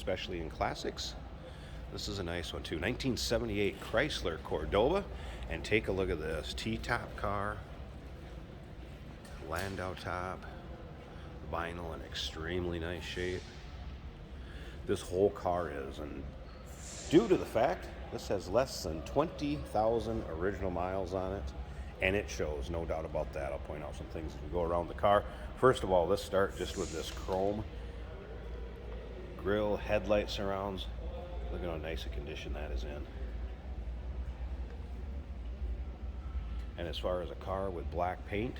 especially in classics. This is a nice one too. 1978 Chrysler Cordoba. And take a look at this T-top car, Landau top, vinyl in extremely nice shape. This whole car is, and due to the fact this has less than 20,000 original miles on it, and it shows, no doubt about that. I'll point out some things as we go around the car. First of all, let's start just with this chrome grille, headlight surrounds. Look at how nice a condition that is in. And as far as a car with black paint,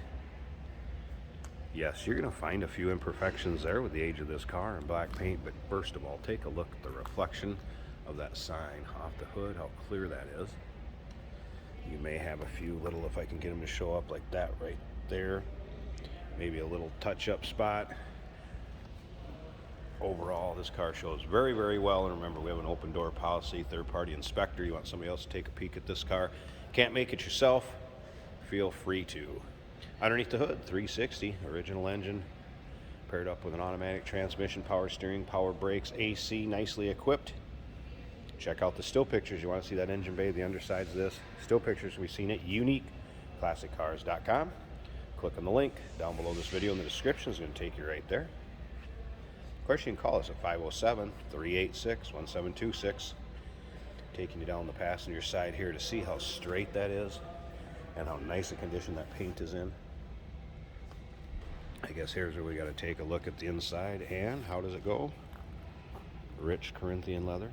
yes, you're going to find a few imperfections there with the age of this car and black paint, but first of all, take a look at the reflection of that sign off the hood, how clear that is. You may have a few little, if I can get them to show up like that right there, maybe a little touch-up spot. Overall, this car shows very, very well, and remember, we have an open door policy, third-party inspector. You want somebody else to take a peek at this car, can't make it yourself, feel free to. Underneath the hood, 360, original engine, paired up with an automatic transmission, power steering, power brakes, AC, nicely equipped. Check out the still pictures. You want to see that engine bay, the undersides of this. Still pictures we've seen at uniqueclassiccars.com. Click on the link down below this video in the description. It's going to take you right there. Of course, you can call us at 507-386-1726. Taking you down the passenger side here to see how straight that is and how nice a condition that paint is in. I guess here's where we got to take a look at the inside. And how does it go? Rich Corinthian leather.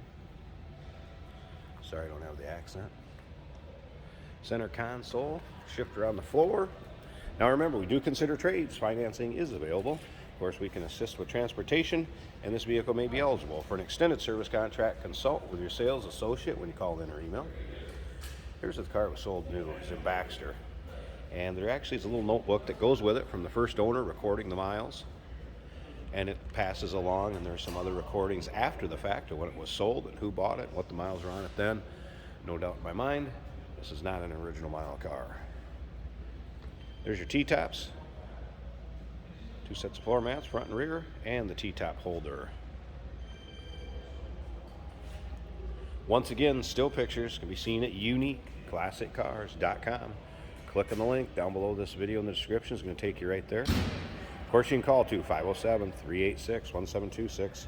Sorry, I don't have the accent. Center console, shifter on the floor. Now remember, we do consider trades. Financing is available. Of course, we can assist with transportation, and this vehicle may be eligible for an extended service contract. Consult with your sales associate when you call in or email. Here's the car that was sold new. It's in Baxter. And there actually is a little notebook that goes with it from the first owner recording the miles. And it passes along, and there's some other recordings after the fact of when it was sold and who bought it, what the miles were on it then. No doubt in my mind, this is not an original mile car. There's your T-tops. 2 sets of floor mats, front and rear, and the T-top holder. Once again, still pictures can be seen at uniqueclassiccars.com. Click on the link down below this video in the description. It's going to take you right there. Of course, you can call to 507-386-1726.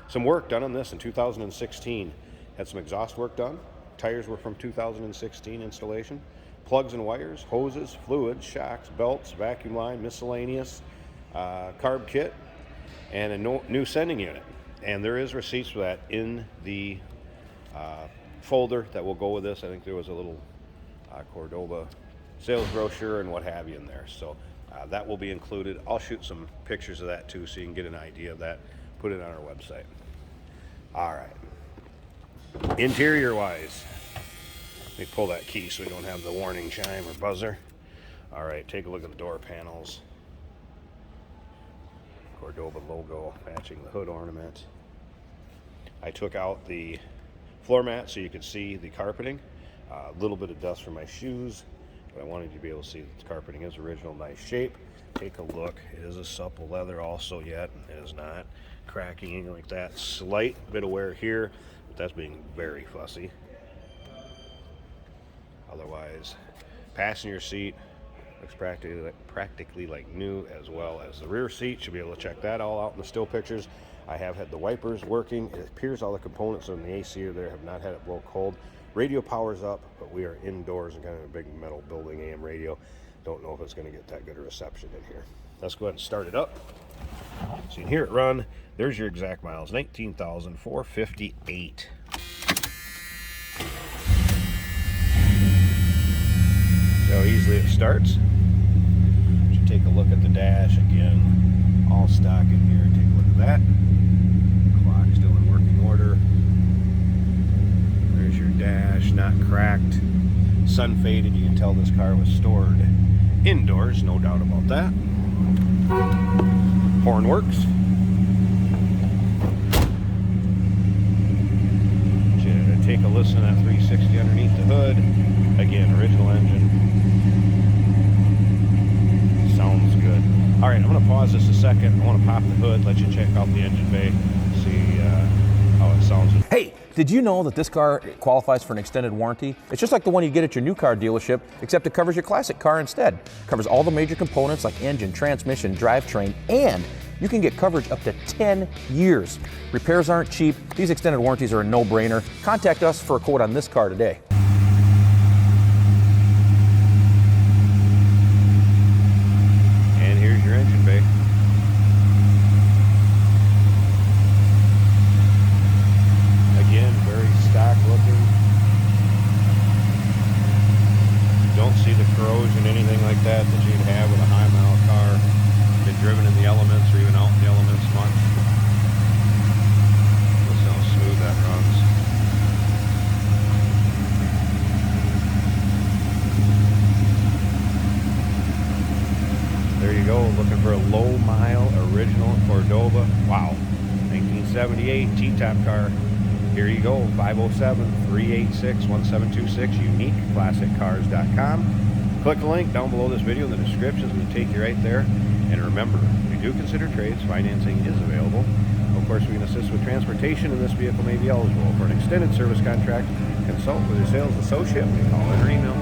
Some work done on this in 2016. Had some exhaust work done. Tires were from 2016 installation. Plugs and wires, hoses, fluids, shocks, belts, vacuum line, miscellaneous, carb kit, and a new sending unit. And there is receipts for that in the folder that will go with this. I think there was a little Cordoba sales brochure and what have you in there. So that will be included. I'll shoot some pictures of that too so you can get an idea of that. Put it on our website. All right. Interior wise, let me pull that key so we don't have the warning chime or buzzer. All right, take a look at the door panels. Cordoba logo matching the hood ornament. I took out the floor mat so you could see the carpeting. A little bit of dust from my shoes, but I wanted you to be able to see that the carpeting is original, nice shape. Take a look. It is a supple leather also yet. It is not cracking, anything like that. Slight bit of wear here, but that's being very fussy. Otherwise, passenger seat looks practically like new, as well as the rear seat. Should be able to check that all out in the still pictures. I have had the wipers working. It appears all the components on the AC are there, have not had it blow cold. Radio power's up, but we are indoors in kind of a big metal building, AM radio. Don't know if it's going to get that good a reception in here. Let's go ahead and start it up. So you can hear it run. There's your exact miles, 19,458. See how easily it starts. You take a look at the dash again, all stock in here. Take a look at that. Clock still in working order. There's your dash, not cracked. Sun faded. You can tell this car was stored indoors, no doubt about that. Horn works. Take a listen to that 360 underneath the hood. Again, original engine. Sounds good. All right, I'm going to pause this a second. I want to pop the hood, let you check out the engine bay, see sounds. Hey, did you know that this car qualifies for an extended warranty? It's just like the one you get at your new car dealership, except it covers your classic car instead. It covers all the major components like engine, transmission, drivetrain, and you can get coverage up to 10 years. Repairs aren't cheap. These extended warranties are a no-brainer. Contact us for a quote on this car today. And here's your engine bay. Again, very stock looking. Don't see the corrosion, anything like that you'd have with a high mile car. Been driven in the elements or even out in the elements much. Listen how smooth that runs. There you go, looking for a low mile original Cordoba. Wow, 1978 T-top car. Here you go, 507-386-1726, uniqueclassiccars.com. Click the link down below this video in the description. It's going to take you right there. And remember, if you do consider trades, financing is available. Of course, we can assist with transportation, and this vehicle may be eligible for an extended service contract. Consult with your sales associate. Call in or email.